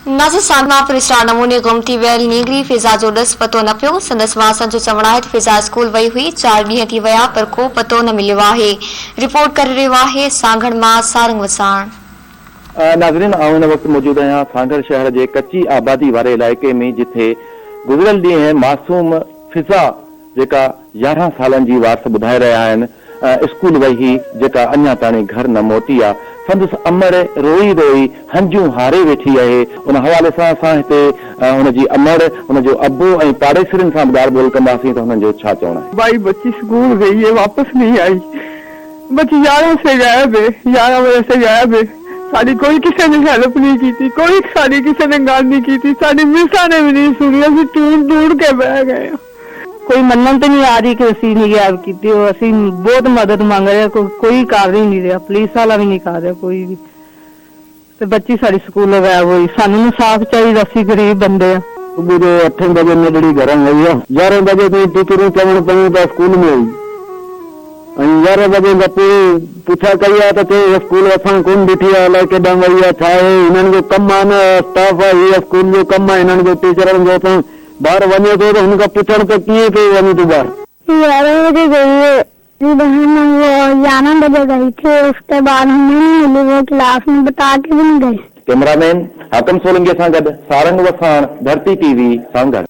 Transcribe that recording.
नाज़ सागमा पुलिसरा नमूने गुम थी वियल नीगरी फिज़ा जो ॾस पतो न पियो। संदसि वासन जो चवणु आहे त फिज़ा स्कूल वई हुई, 4 ॾींहं थी विया पर को पतो न मिलियो आहे। रिपोर्ट करे रहियो आहे सांगड़ मां सारंग वसाण। नाज़रीन, आउं हिन वक़्तु मौजूद आहियां सांगड़ शहर जे कच्ची आबादी वारे इलाइक़े में, जिथे गुज़िरियल ॾींहं मासूम फिज़ा जेका 11 सालनि जी वारस ॿुधाए रहिया आहिनि स्कूल वई हुई, जेका अञा ताणी घर न मोटी आहे। संदसि अमर रोई रोई हंजूं हारे वेठी आहे। उन हवाले सां असां हिते हुनजी अमर, हुनजो अबू ऐं पाड़ेसरनि सां ॻाल्हि ॿोल कंदासीं त हुननि जो छा चवणु आहे। भाई बच्ची स्कूल गई है, वापस नहीं आई। बच्ची 11 से गायब है, 11 बजे से गायब है। साड़ी कोई किसी ने हेल्प नहीं की थी, कोई साड़ी किसी ने गल नहीं की थी, साड़ी मिसा ने भी नहीं सुनी। असी ढूंढ ढूंढ के बह गए। कोई मनन तो नहीं आ रही कि असी नहीं गायब की थी। असी बहुत मदद मांग रहे, कोई कर ही नहीं रहा, पुलिस वाला भी नहीं कर रहा कोई भी। तो बच्ची साड़ी स्कूल गायब हुई, सानू इंसाफ चाहिए। असी गरीब बंदे आ। सुबह 8 बजे नजड़ी घर आई है, 11 बजे ताईं टीचरूं चवण पयूं त स्कूल में आई। 11 बजे पुछा कई आहे त चई स्कूल असां कोन ॾिठी आहे, अलाए केॾां वई आहे, छा आहे। हिननि जो कमु आहे न, स्टाफ आहे, हीअ स्कूल जो कमु आहे हिननि जो, टीचरनि जो। असां ॿार वञे थो त हुनखां पुछण त कीअं पियो वञे तूं ॿार। 11 बजे गई है, बहन वो 11 बजे गई थी, उसके बाद हमें नहीं मिली, वो क्लास में बता के भी नहीं गई। कैमरामैन हाकम सोलंकी सां गॾु सारंग वसाण, धरती टीवी, सांगड़।